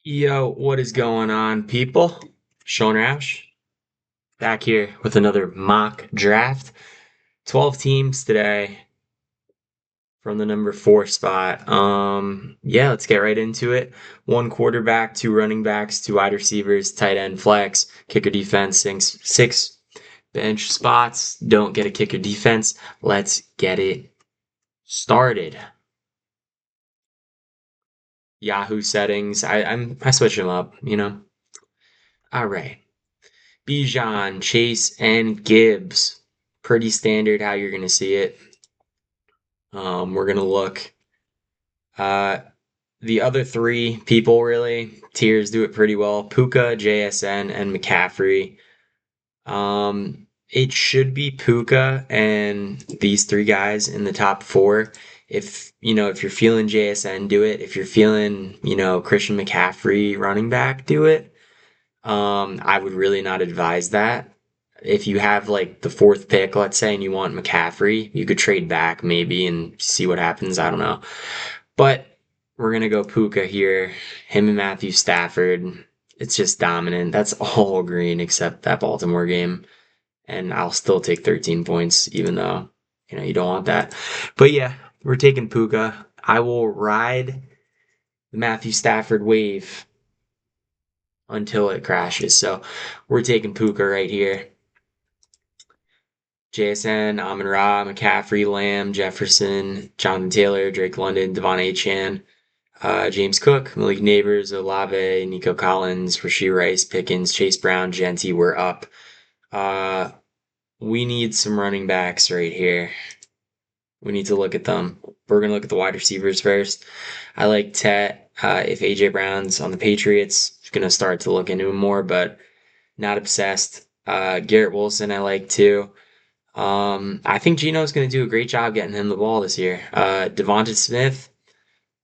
Yo, what is going on, people? Sean Roush back here with another mock draft. 12 teams today from the number 4 spot. Yeah, let's get right into it. One quarterback, two running backs, two wide receivers, tight end, flex, kicker defense, six bench spots. Don't get a kicker defense. Let's get it started. Yahoo settings. I switch them up. All right. Bijan, Chase, and Gibbs. Pretty standard how you're going to see it. We're going to look. Uh, the other three people, really, tiers do it pretty well. Puka, JSN, and McCaffrey. It should be Puka and these three guys in the top four. If you're feeling JSN, do it. If you're feeling, Christian McCaffrey running back, do it. I would really not advise that. If you have like the fourth pick, let's say, and you want McCaffrey, you could trade back maybe and see what happens. I don't know. But we're gonna go Puka here. Him and Matthew Stafford. It's just dominant. That's all green except that Baltimore game. And I'll still take 13 points, even though, you don't want that. But yeah, we're taking Puka. I will ride the Matthew Stafford wave until it crashes. So we're taking Puka right here. JSN, Amon-Ra, McCaffrey, Lamb, Jefferson, Jonathan Taylor, Drake London, Devon Achane, James Cook, Malik Neighbors, Olave, Nico Collins, Rashee Rice, Pickens, Chase Brown, Genty. We're up. We need some running backs right here. We need to look at them. We're going to look at the wide receivers first. I like Tet. If A.J. Brown's on the Patriots, I'm going to start to look into him more, but not obsessed. Garrett Wilson I like too. I think Gino's going to do a great job getting him the ball this year. Devonta Smith,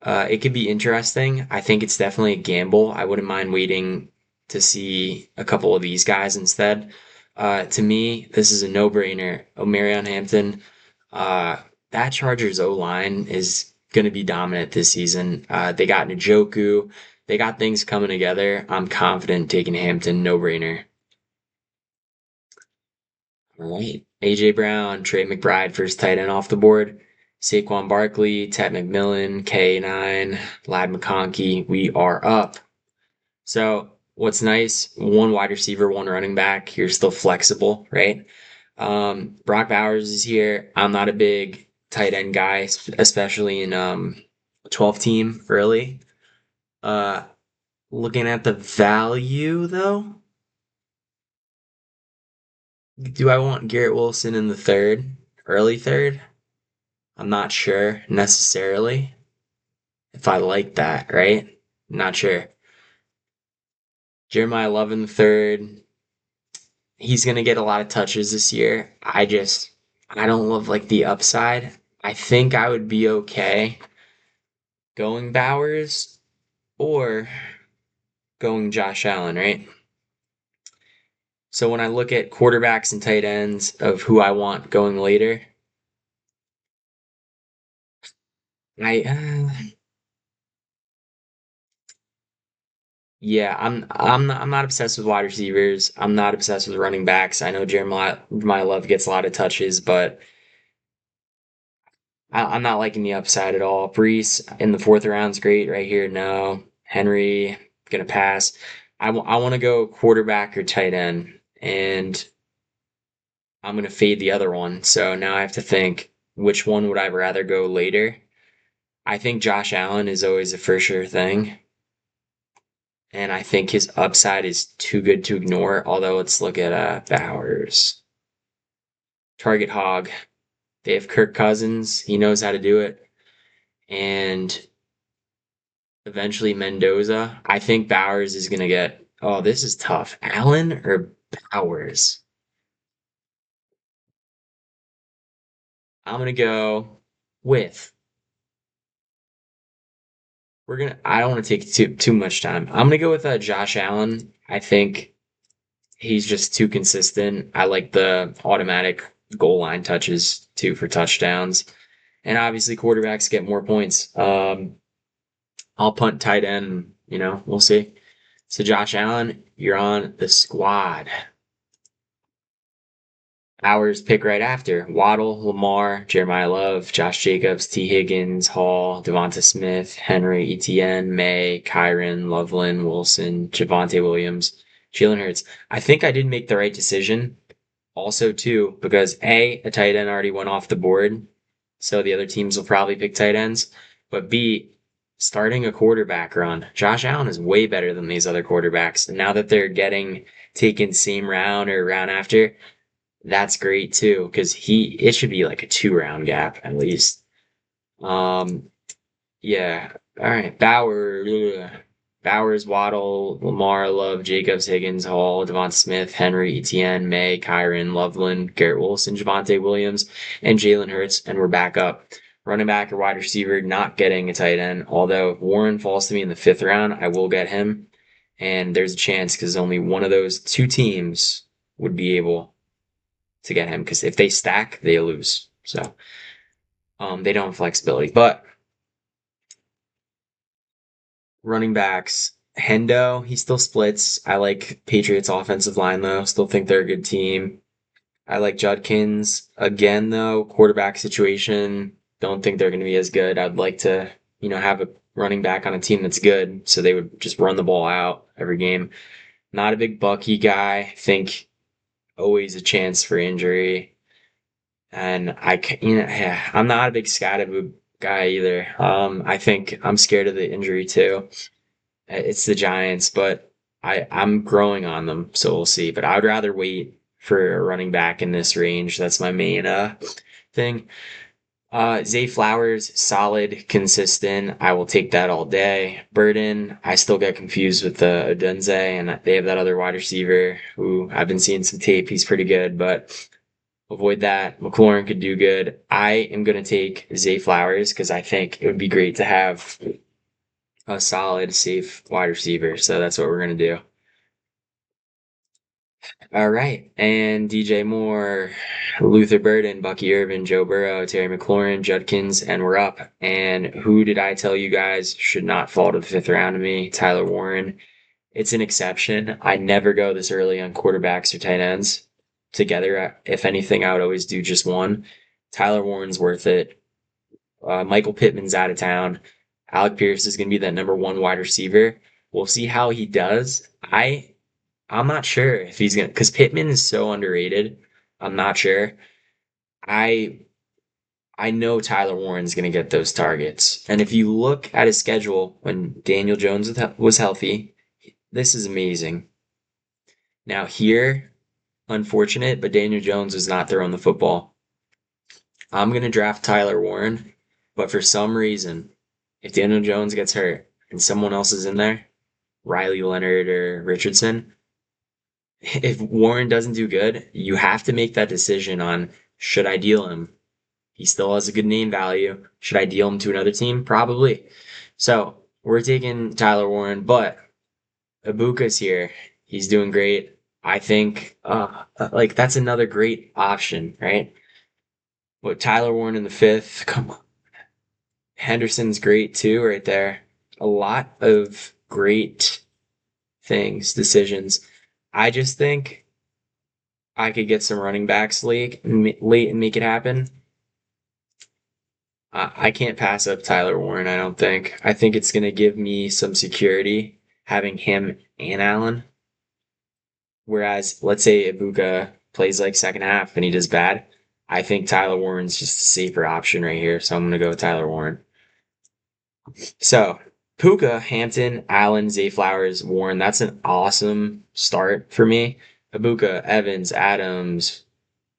it could be interesting. I think it's definitely a gamble. I wouldn't mind waiting to see a couple of these guys instead. To me, this is a no-brainer. Omarion Hampton, that Chargers O-line is going to be dominant this season. They got Njoku. They got things coming together. I'm confident taking Hampton, no-brainer. All right. A.J. Brown, Trey McBride, first tight end off the board. Saquon Barkley, Ted McMillan, K9, Lad McConkey. We are up. So what's nice, one wide receiver, one running back. You're still flexible, right? Brock Bowers is here. I'm not a big tight end guy, especially in 12 team early. Looking at the value though, do I want Garrett Wilson in the third, early third? I'm not sure necessarily if I like that, right? Not sure. Jeremiah Love in the third. He's gonna get a lot of touches this year. I don't love like the upside. I think I would be okay going Bowers or going Josh Allen, right? So when I look at quarterbacks and tight ends of who I want going later, I yeah, I'm not obsessed with wide receivers. I'm not obsessed with running backs. I know Jeremiah Love gets a lot of touches, but I'm not liking the upside at all. Brees in the fourth round's great right here. No, Henry gonna pass. I want to go quarterback or tight end, and I'm gonna fade the other one. So now I have to think which one would I rather go later. I think Josh Allen is always a for sure thing. And I think his upside is too good to ignore. Although let's look at Bowers. Target hog. They have Kirk Cousins. He knows how to do it. And eventually Mendoza. I think Bowers is gonna get oh, this is tough. Allen or Bowers? I'm gonna go with I don't want to take too much time. I'm gonna go with Josh Allen. I think he's just too consistent. I like the automatic goal line touches too for touchdowns. And obviously quarterbacks get more points. I'll punt tight end, we'll see. So Josh Allen, you're on the squad. Ours pick right after Waddle, Lamar, Jeremiah Love, Josh Jacobs, T. Higgins, Hall, Devonta Smith, Henry, Etienne, May, Kyron, Loveland, Wilson, Javonte Williams, Jalen Hurts. I think I did make the right decision also too, because a tight end already went off the board, so the other teams will probably pick tight ends. But B, starting a quarterback run. Josh Allen is way better than these other quarterbacks. And now that they're getting taken same round or round after, that's great too, because it should be like a 2 round gap at least. Um, yeah. All right. Bowers, Waddle, Lamar, Love, Jacobs, Higgins, Hall, Devon Smith, Henry, Etienne, May, Kyron, Loveland, Garrett Wilson, Javonte Williams, and Jalen Hurts, and we're back up. Running back or wide receiver, not getting a tight end. Although if Warren falls to me in the 5th round, I will get him. And there's a chance because only one of those two teams would be able to get him. Because if they stack, they lose. So they don't have flexibility. But running backs, Hendo, he still splits. I like Patriots offensive line though. Still think they're a good team. I like Judkins. Again though, quarterback situation, don't think they're going to be as good. I'd like to, have a running back on a team that's good so they would just run the ball out every game. Not a big Bucky guy. Think always a chance for injury. And yeah, I'm not a big Scatterboot guy either. I think I'm scared of the injury too. It's the Giants, but I'm growing on them, so we'll see. But I would rather wait for a running back in this range. That's my main thing. Zay Flowers, solid, consistent. I will take that all day. Burden, I still get confused with the Odenze, and they have that other wide receiver who I've been seeing some tape. He's pretty good, but avoid that. McLaurin could do good. I am going to take Zay Flowers because I think it would be great to have a solid, safe wide receiver. So that's what we're going to do. All right. And DJ Moore, Luther Burden, Bucky Irvin, Joe Burrow, Terry McLaurin, Judkins, and we're up. And who did I tell you guys should not fall to the 5th round of me? Tyler Warren. It's an exception. I never go this early on quarterbacks or tight ends together. If anything, I would always do just one. Tyler Warren's worth it. Michael Pittman's out of town. Alec Pierce is going to be that number one wide receiver. We'll see how he does. I'm not sure if he's gonna because Pittman is so underrated. I'm not sure. I I know Tyler Warren's gonna get those targets. And if you look at his schedule when Daniel Jones was healthy, this is amazing. Now here, unfortunate, but Daniel Jones was not throwing the football. I'm gonna draft Tyler Warren, but for some reason, if Daniel Jones gets hurt and someone else is in there, Riley Leonard or Richardson, if Warren doesn't do good, you have to make that decision on should I deal him? He still has a good name value. Should I deal him to another team? Probably. So we're taking Tyler Warren, but Ibuka's here. He's doing great. I think like that's another great option, right? With Tyler Warren in the 5th, come on. Henderson's great too, right there. A lot of great decisions. I just think I could get some running backs late and make it happen. I can't pass up Tyler Warren, I don't think. I think it's going to give me some security having him and Allen. Whereas, let's say Ibuka plays like second half and he does bad. I think Tyler Warren's just a safer option right here. So I'm going to go with Tyler Warren. So, Puka, Hampton, Allen, Zay Flowers, Warren. That's an awesome start for me. Ibuka, Evans, Adams,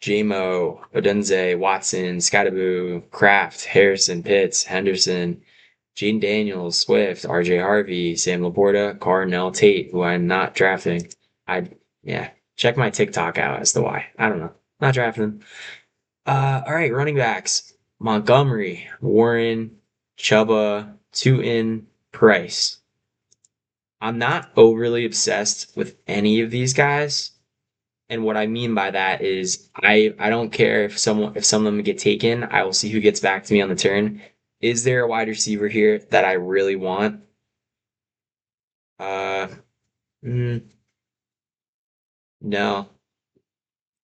JMO, Odenze, Watson, Scottaboo, Kraft, Harrison, Pitts, Henderson, Gene Daniels, Swift, RJ Harvey, Sam Laporta, Carnell Tate, who I'm not drafting. Yeah, check my TikTok out as to why. I don't know. Not drafting him. All right, running backs. Montgomery, Warren, Chuba, Tootin, Price. I'm not overly obsessed with any of these guys. And what I mean by that is I don't care if some of them get taken. I will see who gets back to me on the turn. Is there a wide receiver here that I really want? Uh, mm, no,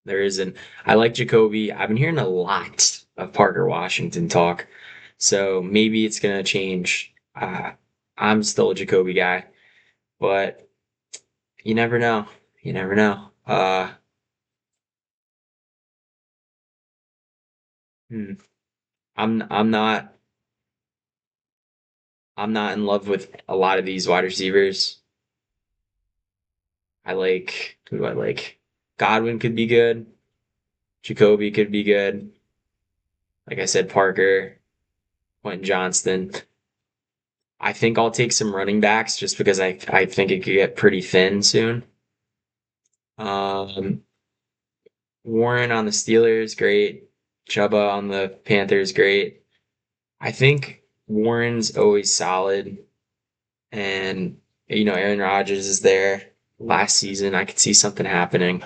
there isn't. I like Jacoby. I've been hearing a lot of Parker Washington talk, so maybe it's gonna change. I'm still a Jacoby guy, but you never know. You never know. Hmm, I'm not in love with a lot of these wide receivers. I like who do I like? Godwin could be good. Jacoby could be good. Like I said, Parker, Quentin Johnston. I think I'll take some running backs just because I think it could get pretty thin soon. Um, Warren on the Steelers, great. Chuba on the Panthers, great. I think Warren's always solid, and Aaron Rodgers is there. Last season, I could see something happening.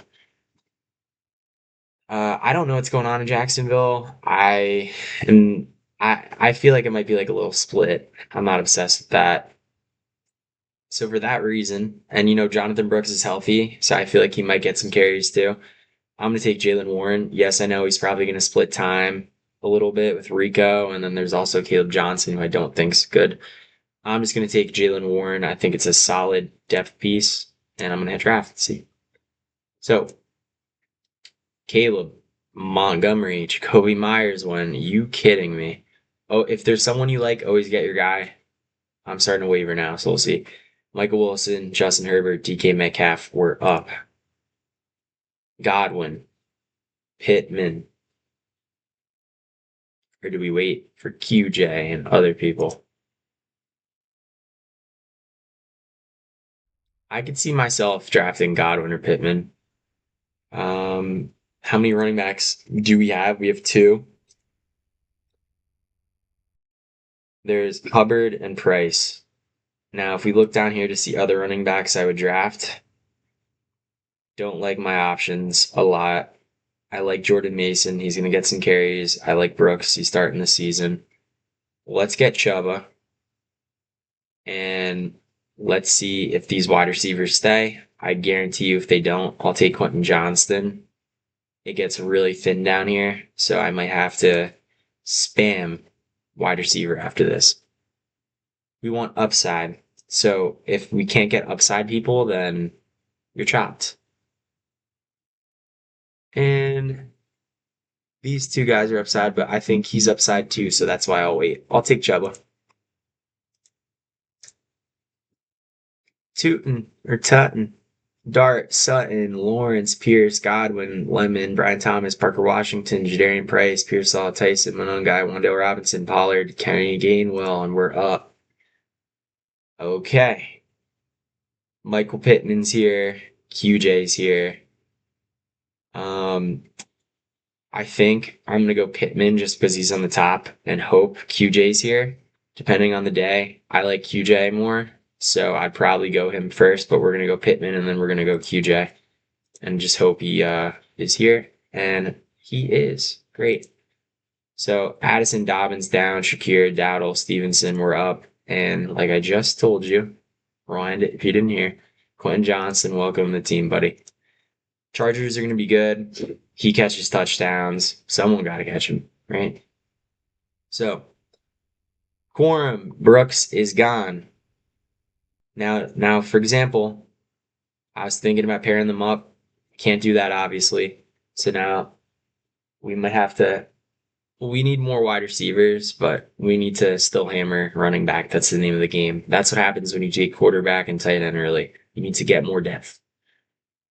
I don't know what's going on in Jacksonville. Am I feel like it might be like a little split. I'm not obsessed with that. So for that reason, and Jonathan Brooks is healthy, so I feel like he might get some carries too. I'm gonna take Jalen Warren. Yes, I know he's probably gonna split time a little bit with Rico, and then there's also Caleb Johnson, who I don't think's good. I'm just gonna take Jalen Warren. I think it's a solid depth piece, and I'm gonna hit draft. See. So Caleb, Montgomery, Jacoby Myers one. You kidding me? Oh, if there's someone you like, always get your guy. I'm starting to waver now, so we'll see. Michael Wilson, Justin Herbert, DK Metcalf, we're up. Godwin, Pittman, or do we wait for QJ and other people? I could see myself drafting Godwin or Pittman. How many running backs do we have? We have two. There's Hubbard and Price. Now, if we look down here to see other running backs I would draft, don't like my options a lot. I like Jordan Mason. He's going to get some carries. I like Brooks. He's starting the season. Let's get Chuba and let's see if these wide receivers stay. I guarantee you, if they don't, I'll take Quentin Johnston. It gets really thin down here, so I might have to spam wide receiver after this. We want upside. So if we can't get upside people, then you're chopped. And these two guys are upside, but I think he's upside too, so that's why I'll wait. I'll take Chuba. Tootin or Tutton. Dart, Sutton, Lawrence, Pierce, Godwin, Lemon, Brian Thomas, Parker Washington, Jadarian Price, Pearsall, Tyson, Monongai, Wandale Robinson, Pollard, Kenny Gainwell, and we're up. Okay. Michael Pittman's here. QJ's here. Um, I think I'm gonna go Pittman just because he's on the top and hope QJ's here. Depending on the day, I like QJ more, so I'd probably go him first. But we're gonna go Pittman and then we're gonna go QJ and just hope he is here. And he is great. So Addison, Dobbins down, Shakir, Dowdle, Stevenson were up, and like I just told you, rewind it if you didn't hear. Quentin Johnson, welcome to the team, buddy. Chargers are going to be good. He catches touchdowns. Someone got to catch him, right? So, Quorum, Brooks is gone. Now, for example, I was thinking about pairing them up. Can't do that, obviously. So now we might have to. We need more wide receivers, but we need to still hammer running back. That's the name of the game. That's what happens when you take quarterback and tight end early. You need to get more depth.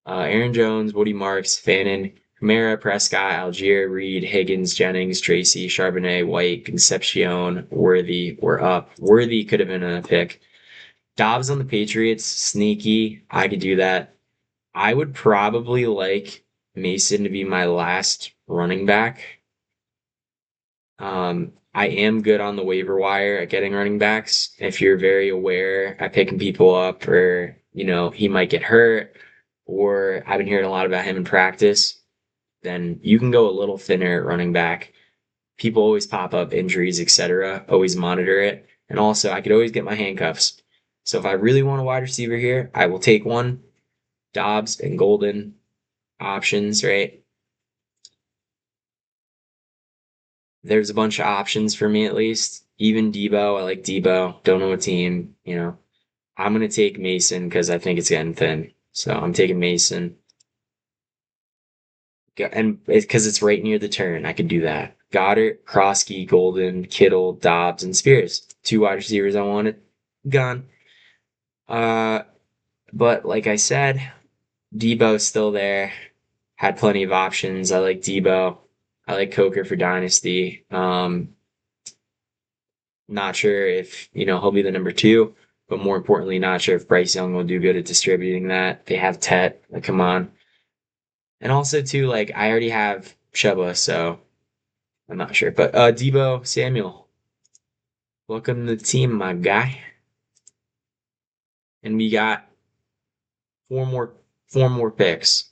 Aaron Jones, Woody Marks, Fannin, Kamara, Prescott, Algier, Reed, Higgins, Jennings, Tracy, Charbonnet, White, Concepcion, Worthy were up. Worthy could have been a pick. Dobbs on the Patriots, sneaky. I could do that. I would probably like Mason to be my last running back. I am good on the waiver wire at getting running backs. If you're very aware at picking people up, or he might get hurt, or I've been hearing a lot about him in practice, then you can go a little thinner at running back. people always pop up, injuries, etc. Always monitor it. And also, I could always get my handcuffs. So if I really want a wide receiver here, I will take one. Dobbs and Golden options, right? There's a bunch of options for me at least. Even Debo, I like Debo. Don't know what team, I'm gonna take Mason because I think it's getting thin. So I'm taking Mason. And because it's right near the turn, I could do that. Goddard, Krosky, Golden, Kittle, Dobbs, and Spears. Two wide receivers I wanted. Gone. Uh, but like I said, Debo's still there. Had plenty of options. I like Debo. I like Coker for Dynasty. Not sure if, he'll be the number two, but more importantly, not sure if Bryce Young will do good at distributing that. They have Tet. Like, come on. And also, too, like, I already have Chuba, so I'm not sure. But Debo Samuel, welcome to the team, my guy. And we got four more four more picks.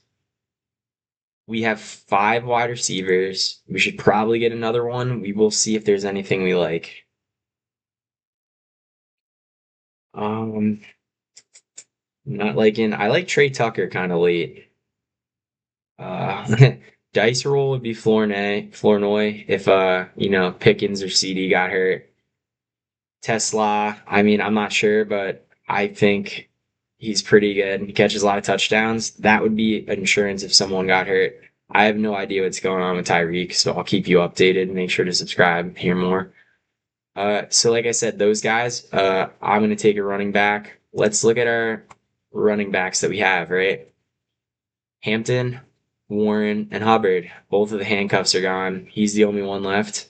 We have five wide receivers. We should probably get another one. We will see if there's anything we like. Um, not liking. I like Trey Tucker kind of late. Dice roll would be Flournoy if Pickens or CD got hurt. Tesla, I mean, I'm not sure, but I think he's pretty good. He catches a lot of touchdowns. That would be insurance if someone got hurt. I have no idea what's going on with Tyreek, so I'll keep you updated. Make sure to subscribe, hear more. So like I said, those guys, I'm gonna take a running back. Let's look at our running backs that we have, right? Hampton, Warren, and Hubbard. Both of the handcuffs are gone. He's the only one left.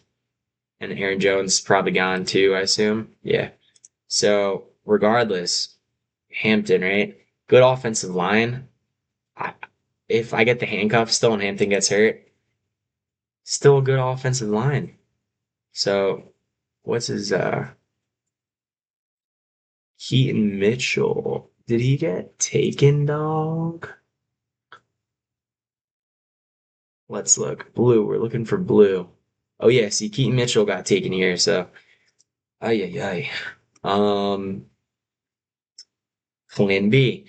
And Aaron Jones is probably gone too, I assume. Yeah. So regardless, Hampton, right? Good offensive line. I, if I get the handcuffs still and Hampton gets hurt, still a good offensive line. So what's his Keaton Mitchell? Did he get taken, dog? Let's look. Blue. We're looking for blue. Oh yeah, see Keaton Mitchell got taken here, so ay ay ay. Plan B.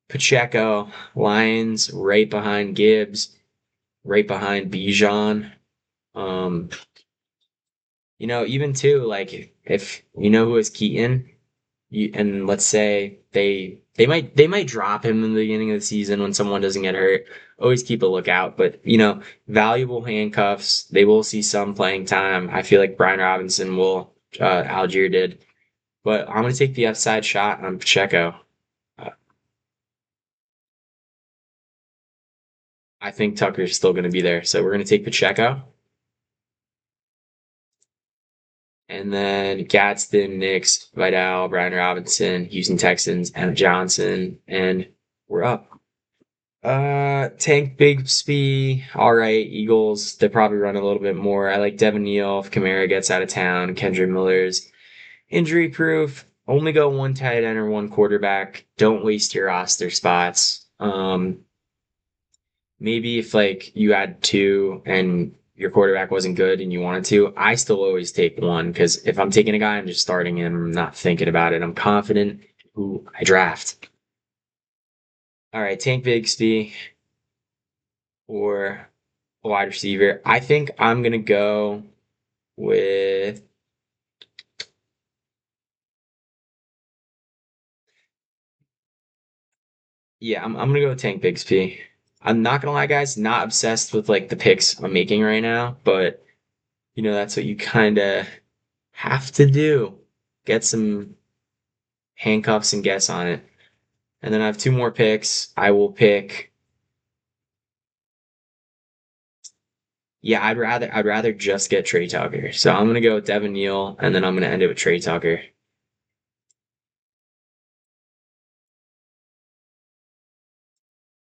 Pacheco, Lions, right behind Gibbs, right behind Bijan. Um, even too, like if you know who is Keaton, and let's say they might drop him in the beginning of the season when someone doesn't get hurt. Always keep a lookout, but valuable handcuffs. They will see some playing time. I feel like Brian Robinson will. Algier did, but I'm gonna take the upside shot on Pacheco. Uh, I think Tucker's still gonna be there, so we're gonna take Pacheco. And then Gadsden, Knicks, Vidal, Brian Robinson, Houston Texans, Emma Johnson, and we're up. Tank Bigsby, all right. Eagles, they probably run a little bit more. I like Devin Neal if Kamara gets out of town. Kendra Miller's injury proof. Only go one tight end or one quarterback. Don't waste your roster spots. Maybe if like you had two and your quarterback wasn't good and you wanted to, I still always take one because if I'm taking a guy, I'm just starting him. I'm not thinking about it. I'm confident who I draft. All right, Tank Bigsby or a wide receiver. I think I'm gonna go with yeah, I'm gonna go with Tank Bigsby. I'm not gonna lie, guys, not obsessed with like the picks I'm making right now, but that's what you kinda have to do. Get some handcuffs and guess on it. And then I have two more picks. I will pick. Yeah, I'd rather just get Trey Tucker. So I'm gonna go with Devin Neal, and then I'm gonna end it with Trey Tucker.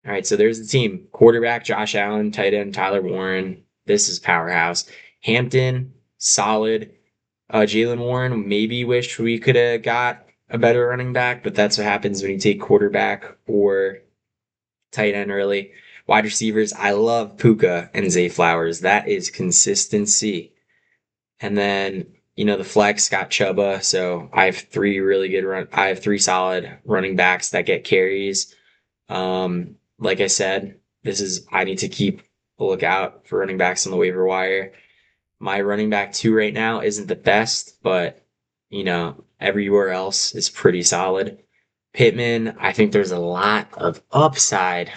All right, so there's the team. Quarterback Josh Allen, tight end Tyler Warren. This is powerhouse. Hampton, solid. Jalen Warren, maybe wish we could have got a better running back, but that's what happens when you take quarterback or tight end early. Wide receivers, I love Puka and Zay Flowers. That is consistency. And then, the flex got Chuba, so I have three solid running backs that get carries. Like I said, I need to keep a lookout for running backs on the waiver wire. My running back two right now isn't the best, but everywhere else is pretty solid. Pittman, I think there's a lot of upside.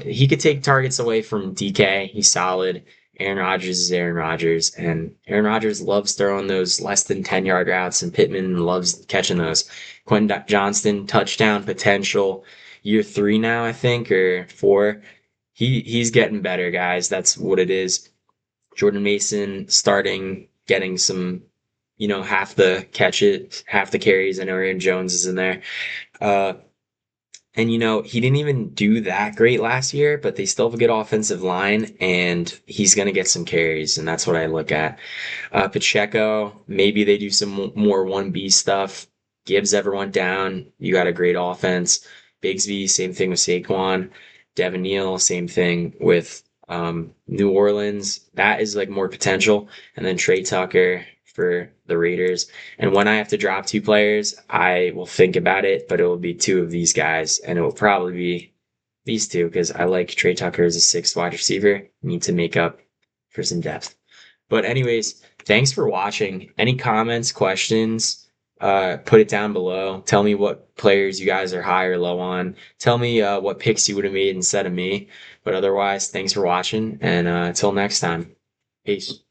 He could take targets away from DK. He's solid. Aaron Rodgers is Aaron Rodgers, and Aaron Rodgers loves throwing those less than 10-yard routes, and Pittman loves catching those. Quentin Johnston, touchdown potential, year 3 now, I think, or 4. He's getting better, guys. That's what it is. Jordan Mason starting, getting some, half the catches, half the carries. I know Aaron Jones is in there. Uh, and he didn't even do that great last year, but they still have a good offensive line, and he's going to get some carries, and that's what I look at. Pacheco, maybe they do some more 1B stuff. Gibbs ever went down. You got a great offense. Bigsby, same thing with Saquon. Devin Neal, same thing with New Orleans. That is like more potential. And then Trey Tucker for the Raiders. And when I have to drop 2 players, I will think about it, but it will be 2 of these guys, and it will probably be these 2 because I like Trey Tucker as a 6th wide receiver. Need to make up for some depth. But anyways, thanks for watching. Any comments, questions, put it down below. Tell me what players you guys are high or low on. Tell me what picks you would have made instead of me. But otherwise, thanks for watching, and until next time, peace.